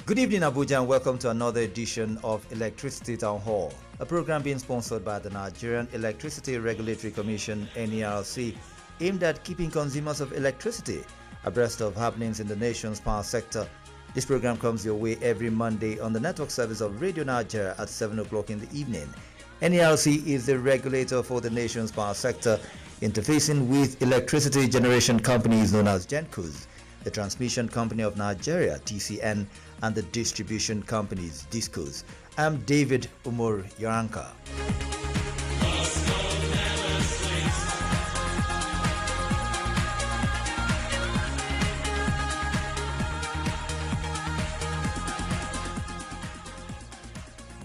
Good evening, Abuja, and welcome to another edition of Electricity Town Hall, a program being sponsored by the Nigerian Electricity Regulatory Commission, NERC, aimed at keeping consumers of electricity abreast of happenings in the nation's power sector. This program comes your way every Monday on the network service of Radio Nigeria at 7 o'clock in the evening. NERC is the regulator for the nation's power sector, interfacing with electricity generation companies known as GENCOs, the Transmission Company of Nigeria, TCN, and the distribution companies, DISCOs. I'm David Umar Yaranka.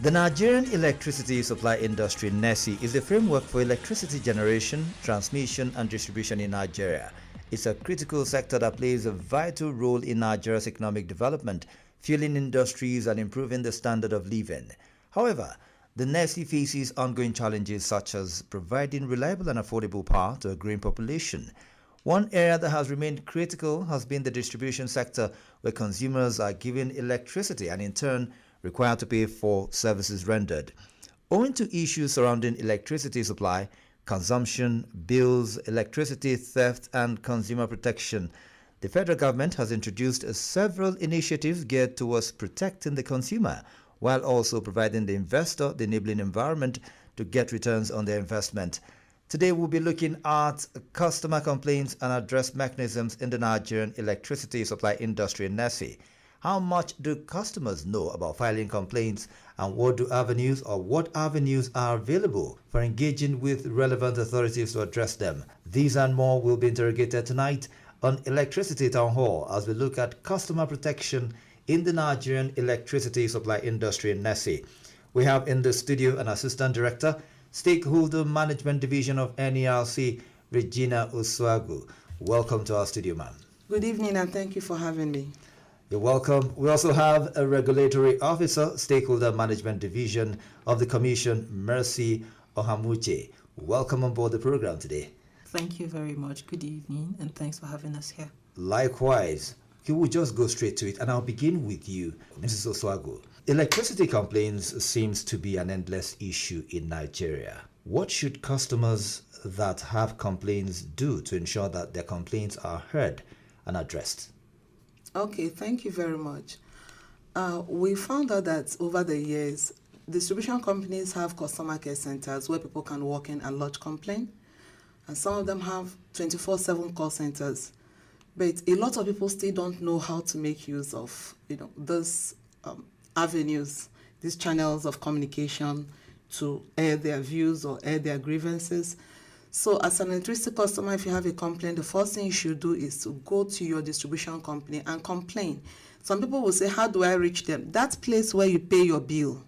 The Nigerian Electricity Supply Industry, NERC, is the framework for electricity generation, transmission, and distribution in Nigeria. It's a critical sector that plays a vital role in Nigeria's economic development, fueling industries and improving the standard of living. However, the NERC faces ongoing challenges such as providing reliable and affordable power to a growing population. One area that has remained critical has been the distribution sector, where consumers are given electricity and in turn required to pay for services rendered. Owing to issues surrounding electricity supply, consumption, bills, electricity theft, and consumer protection, the federal government has introduced several initiatives geared towards protecting the consumer while also providing the investor the enabling environment to get returns on their investment. Today we'll be looking at customer complaints and address mechanisms in the Nigerian electricity supply industry, NERC. How much do customers know about filing complaints, and what avenues are available for engaging with relevant authorities to address them? These and more will be interrogated tonight on Electricity Town Hall as we look at customer protection in the Nigerian electricity supply industry, NERC. We have in the studio an Assistant Director, Stakeholder Management Division of NERC, Regina Oswagu. Welcome to our studio, ma'am. Good evening, and thank you for having me. You're welcome. We also have a Regulatory Officer, Stakeholder Management Division of the Commission, Mercy Ohamuche. Welcome on board the program today. Thank you very much. Good evening, and thanks for having us here. Likewise. Okay, we'll just go straight to it, and I'll begin with you, Mrs. Oswago. Electricity complaints seems to be an endless issue in Nigeria. What should customers that have complaints do to ensure that their complaints are heard and addressed? Okay, thank you very much. We found out that over the years, distribution companies have customer care centers where people can walk in and lodge complaint. And some of them have 24/7 call centers. But a lot of people still don't know how to make use of, those avenues, these channels of communication to air their views or air their grievances. So as an electricity customer, if you have a complaint, the first thing you should do is to go to your distribution company and complain. Some people will say, how do I reach them? That place where you pay your bill,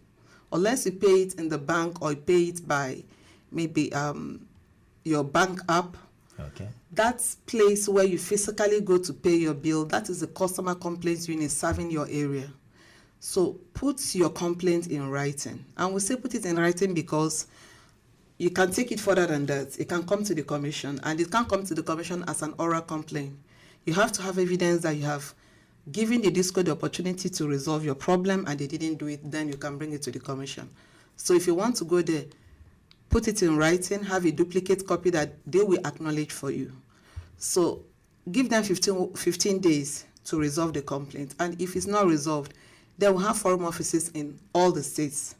unless you pay it in the bank or you pay it by maybe your bank app. Okay. That place where you physically go to pay your bill, that is the customer complaints unit serving your area. So put your complaint in writing. And we say put it in writing because you can take it further than that. It can come to the commission, and it can come to the commission as an oral complaint. You have to have evidence that you have given the DISCO the opportunity to resolve your problem and they didn't do it, then you can bring it to the commission. So if you want to go there, put it in writing, have a duplicate copy that they will acknowledge for you. So give them 15 days to resolve the complaint. And if it's not resolved, they will have forum offices in all the states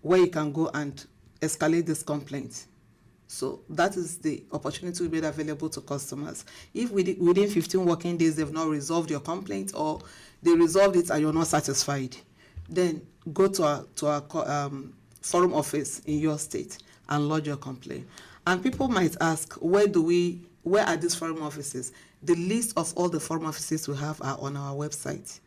where you can go and escalate this complaint. So that is the opportunity made available to customers. If within 15 working days they've not resolved your complaint, or they resolved it and you're not satisfied, then go to our forum office in your state and lodge your complaint. And people might ask, where are these forum offices? The list of all the forum offices we have are on our website.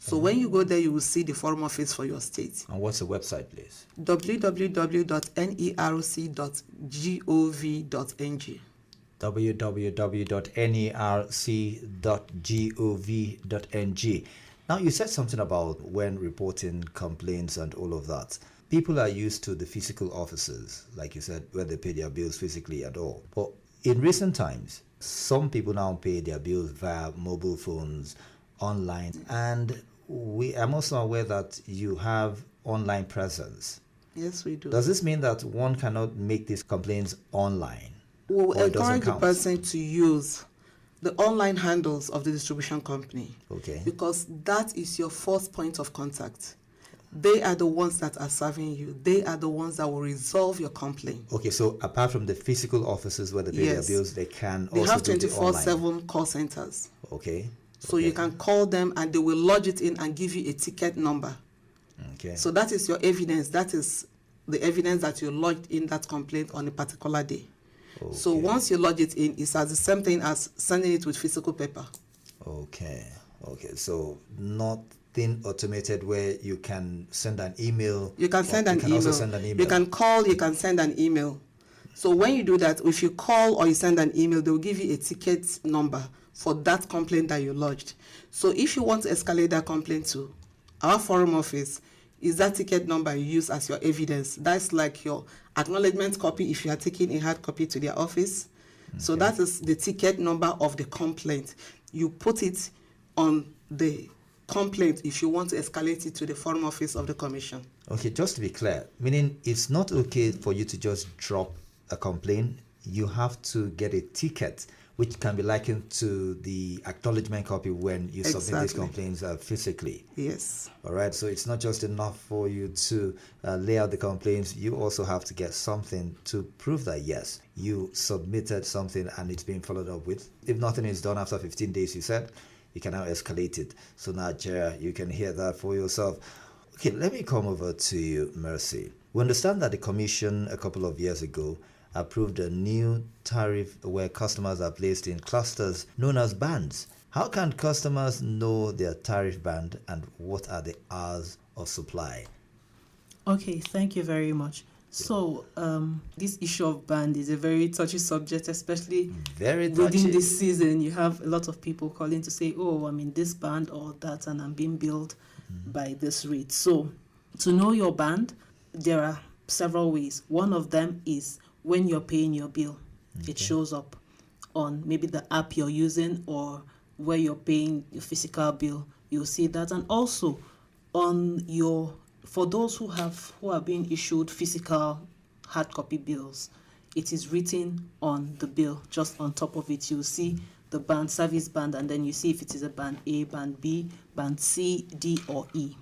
So when you go there, you will see the forum office for your state. And what's the website, please? www.nerc.gov.ng. www.nerc.gov.ng. Now, you said something about when reporting complaints and all of that. People are used to the physical offices, like you said, where they pay their bills physically and all. But in recent times, some people now pay their bills via mobile phones, online. And I'm also aware that you have online presence. Yes, we do. Does this mean that one cannot make these complaints online? We will Or it doesn't encourage the count? person to use the online handles of the distribution company. Okay. Because that is your first point of contact. They are the ones that are serving you. They are the ones that will resolve your complaint. Okay, so apart from the physical offices where they pay Yes. their bills, they can They also have do the online. 24/7 call centers. Okay. So you can call them and they will lodge it in and give you a ticket number. Okay. So that is your evidence. That is the evidence that you lodged in that complaint on a particular day. Okay. So once you lodge it in, it's as the same thing as sending it with physical paper. Okay. Okay. So nothing automated where you can send an email. You can send an email. Also send an email. You can call, you can send an email. So when you do that, if you call or you send an email, they will give you a ticket number for that complaint that you lodged. So if you want to escalate that complaint to our forum office, is that ticket number you use as your evidence. That's like your acknowledgement copy if you are taking a hard copy to their office. Okay. So that is the ticket number of the complaint. You put it on the complaint if you want to escalate it to the forum office of the commission. Okay, just to be clear, meaning it's not okay for you to just drop a complaint. You have to get a ticket, which can be likened to the acknowledgement copy when you submit these complaints physically. Yes. All right, so it's not just enough for you to lay out the complaints. You also have to get something to prove that, yes, you submitted something and it's being followed up with. If nothing is done after 15 days, you said, you can now escalate it. So Nigeria, you can hear that for yourself. Okay, let me come over to you, Mercy. We understand that the Commission a couple of years ago approved a new tariff where customers are placed in clusters known as bands. How can customers know their tariff band and what are the hours of supply? Okay, thank you very much. So this issue of band is a very touchy subject, especially within this season. You have a lot of people calling to say, oh, I'm in this band or that, and I'm being billed by this rate. So to know your band, there are several ways. One of them is when you're paying your bill. Okay. It shows up on maybe the app you're using or where you're paying your physical bill. You'll see that. And also on your, for those who are being issued physical hard copy bills, it is written on the bill. Just on top of it, you'll see the band, service band, and then you see if it is a band A, band B, band C, D, or E.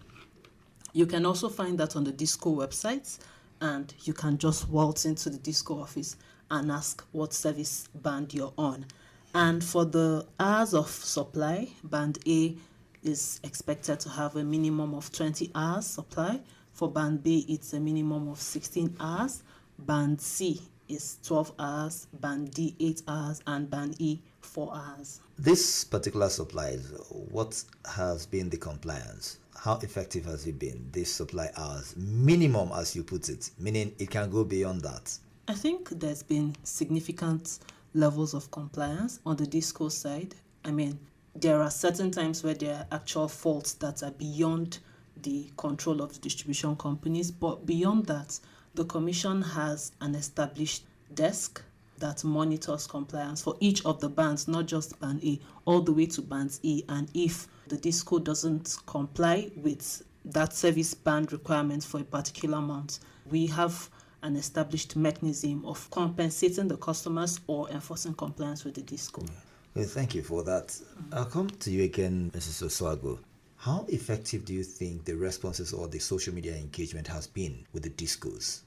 You can also find that on the DISCO websites, and you can just waltz into the DISCO office and ask what service band you're on. And for the hours of supply, band A is expected to have a minimum of 20 hours supply. For band B, it's a minimum of 16 hours. Band C is 12 hours, band D 8 hours, and band E 4 hours. This particular supplies, what has been the compliance? How effective has it been, this supply hours? Minimum, as you put it, meaning it can go beyond that. I think there's been significant levels of compliance on the DISCO side. I mean, there are certain times where there are actual faults that are beyond the control of the distribution companies, but beyond that, the Commission has an established desk that monitors compliance for each of the bands, not just band A, all the way to band E. And if the DISCO doesn't comply with that service band requirement for a particular month, we have an established mechanism of compensating the customers or enforcing compliance with the DISCO. Well, thank you for that. I'll come to you again, Mrs. Oswago. How effective do you think the responses or the social media engagement has been with the DISCOs?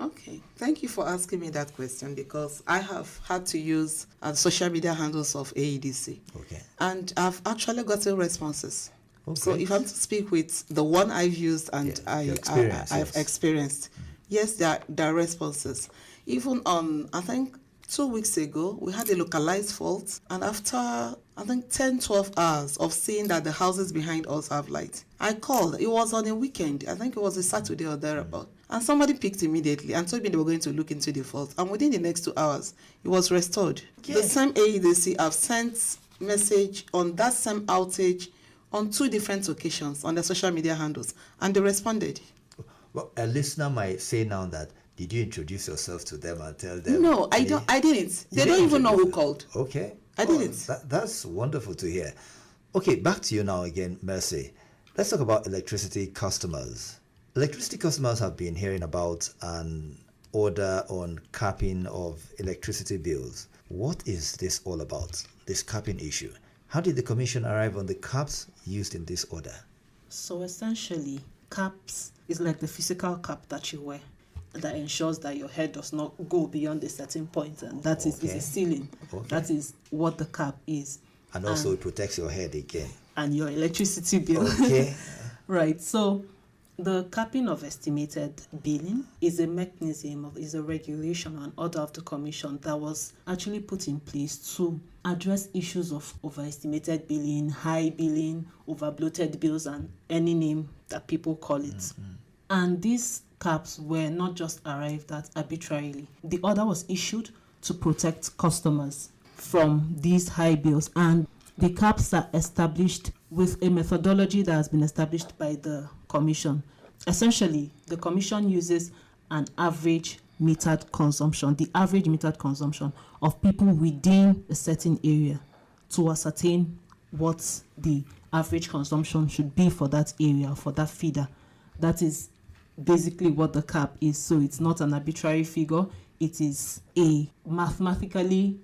Okay, thank you for asking me that question, because I have had to use social media handles of AEDC. Okay. And I've actually gotten responses. Okay. So if I'm to speak with the one I've used and I've experienced, yes, there are responses. Even on, I think, 2 weeks ago, we had a localized fault, and after, I think, 10, 12 hours of seeing that the houses behind us have light, I called. It was on a weekend. I think it was a Saturday or thereabout. And somebody picked immediately and told me they were going to look into the fault. And within the next 2 hours, it was restored. Yeah. The same AEDC have sent message on that same outage on 2 different occasions on their social media handles, and they responded. Well, a listener might say now that, did you introduce yourself to them and tell them? No, I didn't. They don't even know who called. Okay. I didn't. That's wonderful to hear. Okay, back to you now again, Mercy. Let's talk about electricity customers. Electricity customers have been hearing about an order on capping of electricity bills. What is this all about, this capping issue? How did the Commission arrive on the caps used in this order? So essentially, caps is like the physical cap that you wear that ensures that your head does not go beyond a certain point, and that is a ceiling. That is what the cap is. And also it protects your head again. And your electricity bill. Okay. Right. So the capping of estimated billing is a mechanism, is a regulation and order of the Commission that was actually put in place to address issues of overestimated billing, high billing, over-bloated bills, and any name that people call it. Mm-hmm. And these caps were not just arrived at arbitrarily. The order was issued to protect customers from these high bills, and the caps are established with a methodology that has been established by the Commission. Essentially, the Commission uses an average metered consumption, the average metered consumption of people within a certain area, to ascertain what the average consumption should be for that area, for that feeder. That is basically what the cap is. So it's not an arbitrary figure. It is a mathematically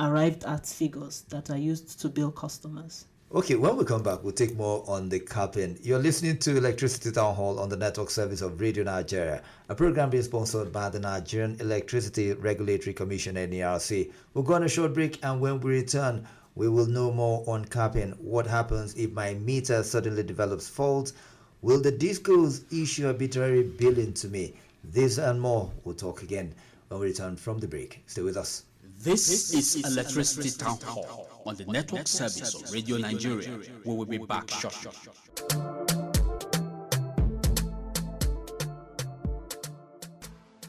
arrived at figures that are used to bill customers. Okay, when we come back, we'll take more on the capping. You're listening to Electricity Town Hall on the network service of Radio Nigeria, a program being sponsored by the Nigerian Electricity Regulatory Commission, NERC. We'll go on a short break, and when we return, we will know more on capping. What happens if my meter suddenly develops faults? Will the discos issue arbitrary billing to me? This and more. We'll talk again when we return from the break. Stay with us. This is Electricity Town Hall on the network service of Radio Nigeria. We will be back shortly.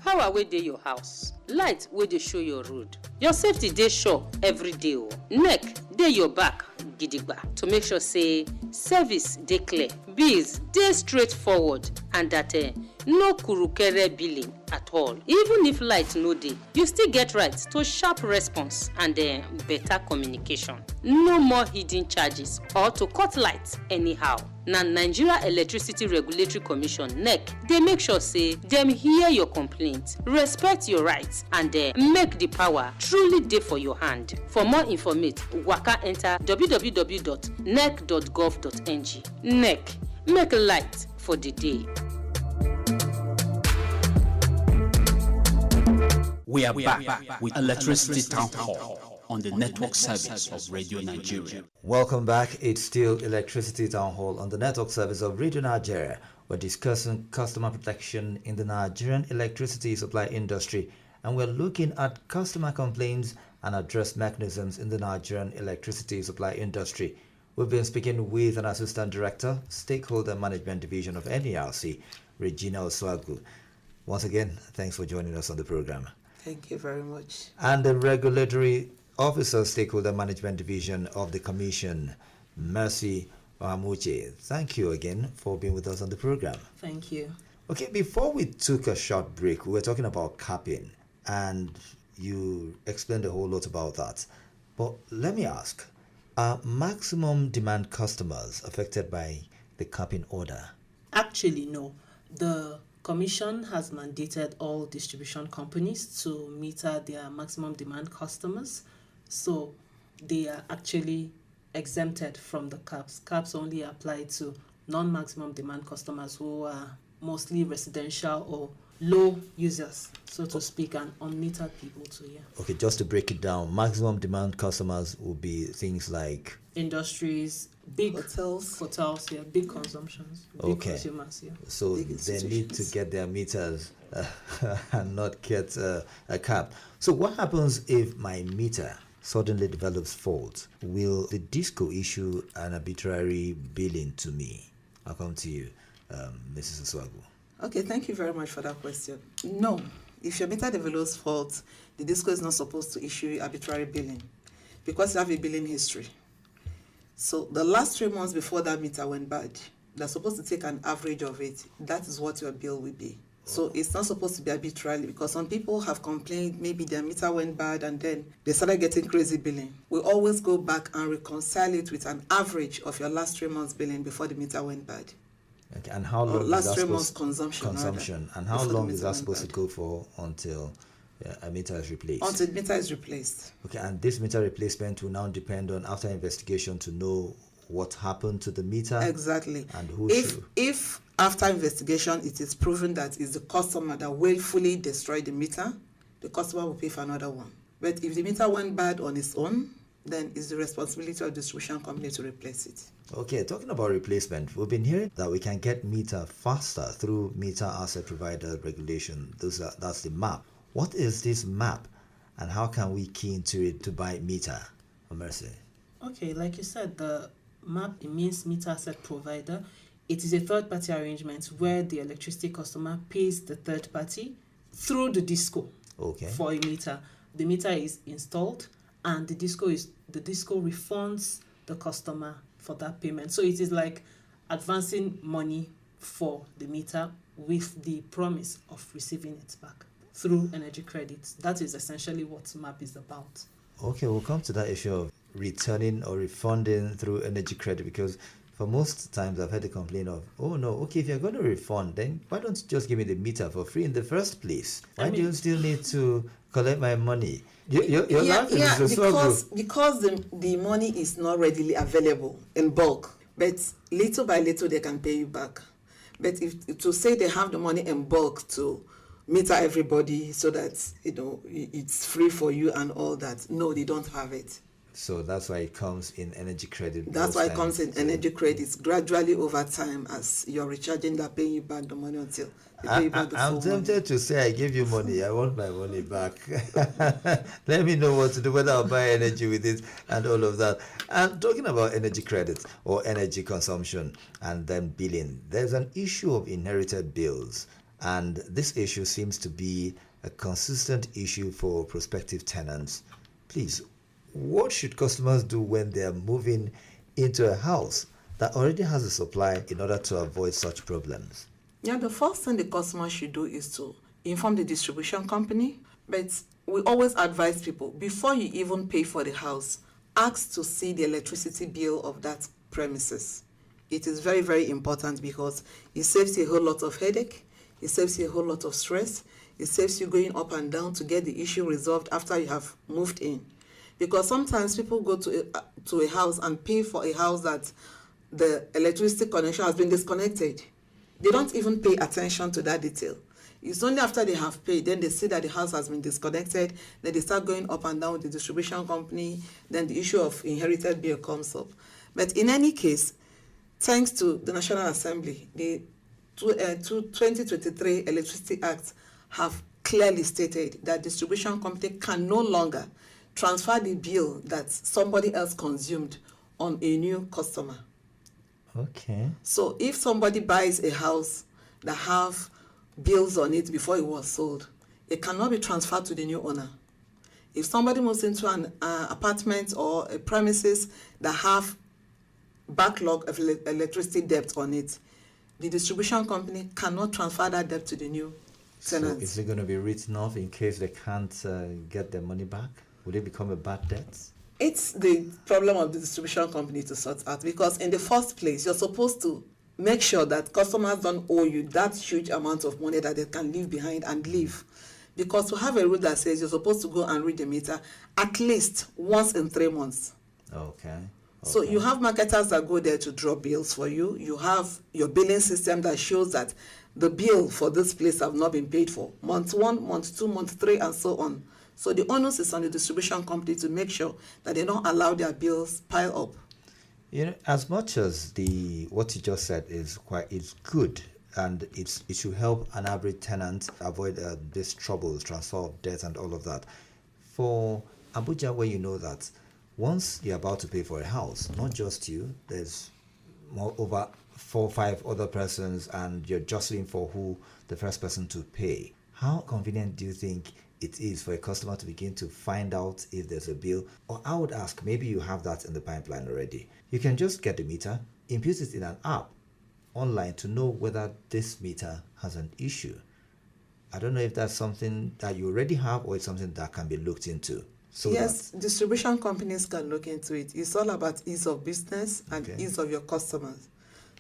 Power wey dey your house, light wey dey show your road, your safety dey sure every day. NERC dey your back gidigba to make sure say service dey clear, bills dey straightforward, and that no kurukere billing at all. Even if light no dey, you still get right to sharp response and better communication. No more hidden charges or to cut light anyhow. Na Nigeria Electricity Regulatory Commission (NERC) dey make sure say dem hear your complaint, respect your rights, and make the power truly dey for your hand. For more information, waka enter www.nerc.gov.ng. NERC, make light for the day. We are back with Electricity Town Hall on the network service of Radio Nigeria. Welcome back. It's still Electricity Town Hall on the network service of Radio Nigeria. We're discussing customer protection in the Nigerian electricity supply industry, and we're looking at customer complaints and address mechanisms in the Nigerian electricity supply industry. We've been speaking with an Assistant Director, Stakeholder Management Division of NERC, Regina Oswagu. Once again, thanks for joining us on the program. Thank you very much. And the Regulatory Officer, Stakeholder Management Division of the Commission, Mercy Ohamuche. Thank you again for being with us on the program. Thank you. Okay, before we took a short break, we were talking about capping, and you explained a whole lot about that. But let me ask, are maximum demand customers affected by the capping order? Actually, no. The Commission has mandated all distribution companies to meter their maximum demand customers, so they are actually exempted from the caps. Caps only apply to non-maximum demand customers who are mostly residential or low users, so to speak, and unmetered people too. Yeah. Okay, just to break it down, maximum demand customers will be things like industries, big hotels, yeah, big consumptions, big consumers, yeah. So they need to get their meters and not get a cap. So what happens if my meter suddenly develops fault? Will the DISCO issue an arbitrary billing to me? I'll come to you, Mrs. Oswagu. Okay, thank you very much for that question. No, if your meter develops fault, the DISCO is not supposed to issue arbitrary billing because you have a billing history. So the last 3 months before that meter went bad, they're supposed to take an average of it. That is what your bill will be. So it's not supposed to be arbitrarily, because some people have complained maybe their meter went bad and then they started getting crazy billing. We always go back and reconcile it with an average of your last 3 months billing before the meter went bad. Okay, and how long Or last is that 3 months consumption. And how long is that supposed to go for until a meter is replaced? Until the meter is replaced. Okay, and this meter replacement will now depend on after investigation to know what happened to the meter. Exactly. And who if after investigation it is proven that it's the customer that willfully destroyed the meter, the customer will pay for another one. But if the meter went bad on its own, then it's the responsibility of the distribution company to replace it. Okay, talking about replacement, we've been hearing that we can get meter faster through meter asset provider regulation. That's the MAP. What is this MAP, and how can we key into it to buy meter? Mercy. Okay, like you said, the MAP, it means meter asset provider. It is a third-party arrangement where the electricity customer pays the third party through the DISCO for a meter. The meter is installed, and the DISCO refunds the customer for that payment. So it is like advancing money for the meter with the promise of receiving it back through energy credits. That is essentially what MAP is about. Okay, we'll come to that issue of returning or refunding through energy credit, because for most times I've heard the complaint of, oh no, okay, if you're going to refund, then why don't you just give me the meter for free in the first place? Why do you still need to collect my money? You're laughing. Because the money is not readily available in bulk, but little by little they can pay you back. But if to say they have the money in bulk to meter everybody so that it's free for you and all that, no, they don't have it. So that's why it comes in energy credit. That's why it comes in energy credits gradually over time as you're recharging, they're paying you back the money until they pay you back the full I'm tempted to say I gave you money, I want my money back. Let me know what to do, whether I'll buy energy with it and all of that. And talking about energy credits or energy consumption and then billing, there's an issue of inherited bills. And this issue seems to be a consistent issue for prospective tenants. Please, what should customers do when they are moving into a house that already has a supply in order to avoid such problems? Yeah, the first thing the customer should do is to inform the distribution company. But we always advise people, before you even pay for the house, ask to see the electricity bill of that premises. It is very, very important because it saves you a whole lot of headache. It saves you a whole lot of stress. It saves you going up and down to get the issue resolved after you have moved in. Because sometimes people go to a house and pay for a house that the electricity connection has been disconnected. They don't even pay attention to that detail. It's only after they have paid, then they see that the house has been disconnected, then they start going up and down with the distribution company, then the issue of inherited bill comes up. But in any case, thanks to the National Assembly, the 2023 Electricity Act have clearly stated that distribution company can no longer transfer the bill that somebody else consumed on a new customer. Okay. So if somebody buys a house that have bills on it before it was sold, it cannot be transferred to the new owner. If somebody moves into an apartment or a premises that have backlog of electricity debt on it, the distribution company cannot transfer that debt to the new tenant. So is it going to be written off in case they can't get their money back? Would it become a bad debt? It's the problem of the distribution company to sort out, because in the first place, you're supposed to make sure that customers don't owe you that huge amount of money that they can leave behind and leave. Because we have a rule that says you're supposed to go and read the meter at least once in 3 months. Okay. So you have marketers that go there to draw bills for you. You have your billing system that shows that the bill for this place have not been paid for. Month 1, month 2, month 3, and so on. So the onus is on the distribution company to make sure that they don't allow their bills pile up. You know, as much as what you just said is good, and it should help an average tenant avoid these troubles, transfer of debt and all of that. For Abuja, where you know that once you're about to pay for a house, not just you, there's over 4 or 5 other persons, and you're jostling for who the first person to pay. How convenient do you think it is for a customer to begin to find out if there's a bill? Or I would ask, maybe you have that in the pipeline already. You can just get the meter, input it in an app online to know whether this meter has an issue. I don't know if that's something that you already have or it's something that can be looked into. So yes, distribution companies can look into it. It's all about ease of business and ease of your customers.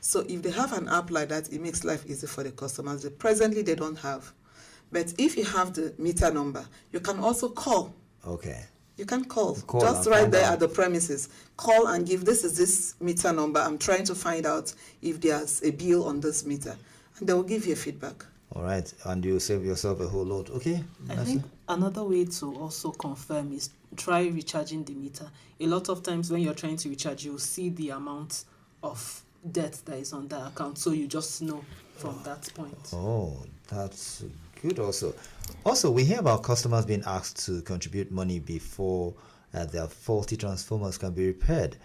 So if they have an app like that, it makes life easy for the customers. Presently, they don't have. But if you have the meter number, you can also call. Okay. You can call just right there at the premises. Call and give, this is this meter number. I'm trying to find out if there's a bill on this meter. And they will give you feedback. All right. And you save yourself a whole lot. Okay. I think another way to also confirm is try recharging the meter. A lot of times when you're trying to recharge, you'll see the amount of debt that is on that account. So you just know from that point. Oh, that's good also. Also, we hear about customers being asked to contribute money before their faulty transformers can be repaired,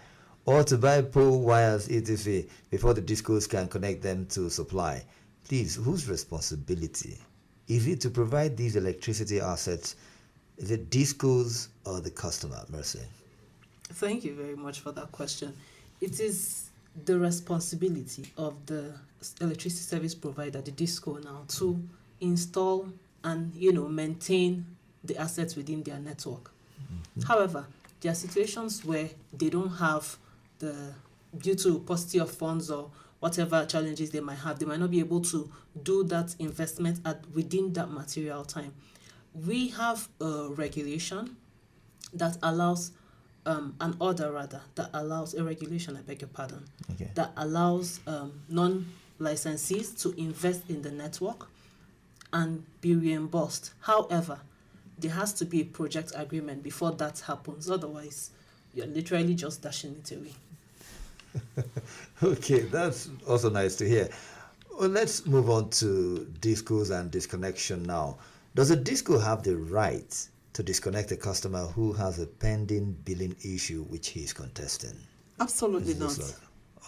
or to buy pole wires etc. before the discos can connect them to supply. Please, whose responsibility? Is it to provide these electricity assets? Is it discos or the customer, Mercy? Thank you very much for that question. It is the responsibility of the electricity service provider, the disco now, to install and maintain the assets within their network. However, there are situations where they don't have due to paucity of funds or whatever challenges they might have, they might not be able to do that investment within that material time. We have a regulation that allows an order rather that allows a regulation, I beg your pardon, that allows non-licensees to invest in the network and be reimbursed. However, there has to be a project agreement before that happens. Otherwise, you're literally just dashing it away. Okay, that's also nice to hear. Well, let's move on to discos and disconnection now. Does a disco have the right to disconnect a customer who has a pending billing issue which he is contesting? Absolutely not.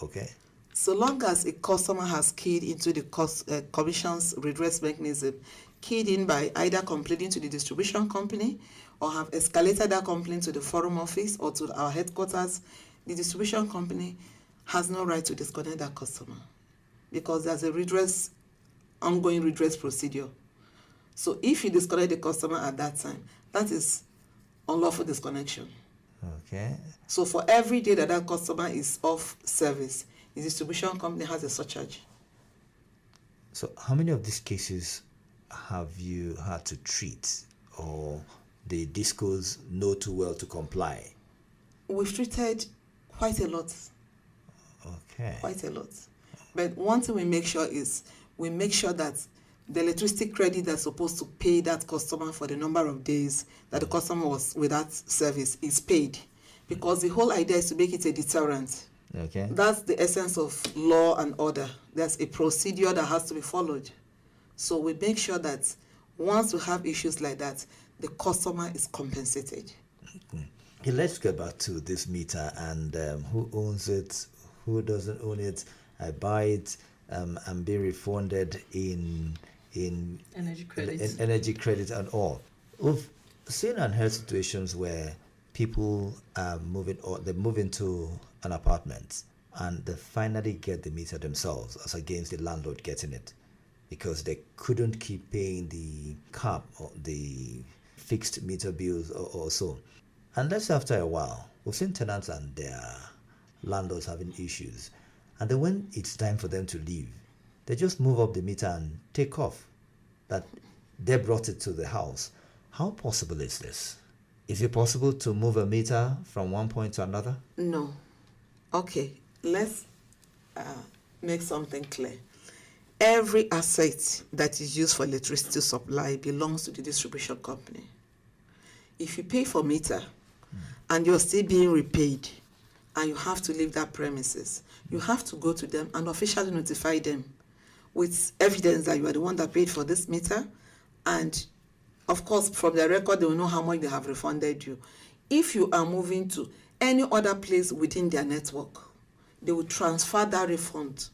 Okay. So long as a customer has keyed into the commission's redress mechanism, keyed in by either complaining to the distribution company or have escalated that complaint to the forum office or to our headquarters, the distribution company has no right to disconnect that customer because there's a ongoing redress procedure. So if you disconnect the customer at that time, that is unlawful disconnection. Okay. So for every day that customer is off service, the distribution company has a surcharge. So how many of these cases have you had to treat, or the discos know too well to comply? We've treated quite a lot. Okay. Quite a lot. But one thing we make sure that the electricity credit that's supposed to pay that customer for the number of days that the customer was without service is paid, because the whole idea is to make it a deterrent. Okay. That's the essence of law and order. There's a procedure that has to be followed. So we make sure that once we have issues like that, the customer is compensated. Okay, let's get back to this meter and who owns it, who doesn't own it. I buy it and be refunded in energy credits. Energy credit and all. We've seen and heard situations where people are they move into an apartment and they finally get the meter themselves as against the landlord getting it because they couldn't keep paying the cap or the fixed meter bills or so. And that's after a while. We've seen tenants and their landlords having issues. And then when it's time for them to leave, they just move up the meter and take off. That they brought it to the house. How possible is this? Is it possible to move a meter from one point to another? No. Okay, let's make something clear. Every asset that is used for electricity supply belongs to the distribution company. If you pay for meter and you're still being repaid and you have to leave that premises, you have to go to them and officially notify them with evidence that you are the one that paid for this meter, and of course from their record they will know how much they have refunded you. If you are moving to any other place within their network, they will transfer that refund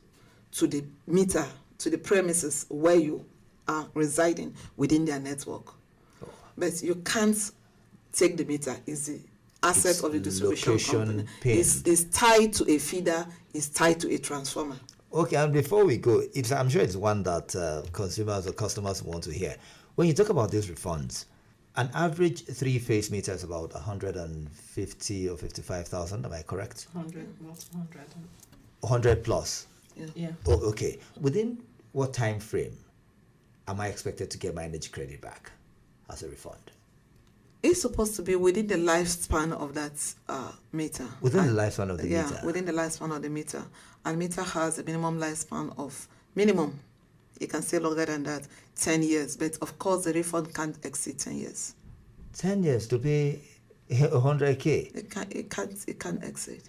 to the meter, to the premises where you are residing within their network. But you can't take the meter. It's the asset of the distribution company. It's tied to a feeder, it's tied to a transformer. Okay, and before we go, I'm sure it's one that consumers or customers want to hear. When you talk about these refunds, an average three-phase meter is about 150 or 55,000. Am I correct? 100, not 100. 100 plus. Yeah. Oh, okay. Within what time frame am I expected to get my energy credit back as a refund? It's supposed to be within the lifespan of that meter. Within the lifespan of the meter? Yeah, within the lifespan of the meter. And meter has a minimum lifespan of minimum. You can say longer than that, 10 years. But of course, the refund can't exceed 10 years. 10 years to pay 100K? It can't exceed.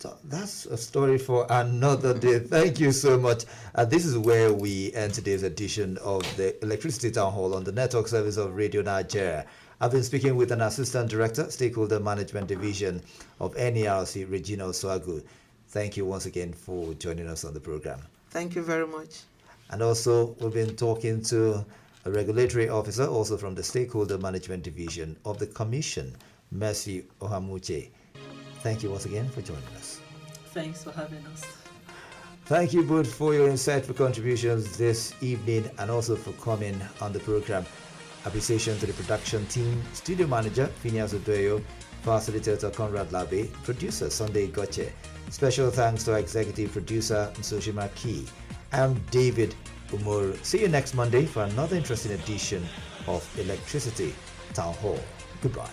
So that's a story for another day. Thank you so much. This is where we end today's edition of the Electricity Town Hall on the Network Service of Radio Nigeria. I've been speaking with an Assistant Director, Stakeholder Management Division of NERC, Regina Oswagu. Thank you once again for joining us on the program. Thank you very much. And also, we've been talking to a regulatory officer, also from the Stakeholder Management Division of the Commission, Mercy Ohamuche. Thank you once again for joining us. Thanks for having us. Thank you both for your insightful contributions this evening and also for coming on the program. Appreciation to the production team, studio manager Phineas Odoyo, facilitator Conrad Labe, producer Sunday Goche. Special thanks to our executive producer Msoshima Key. I'm David Umoru. See you next Monday for another interesting edition of Electricity Town Hall. Goodbye.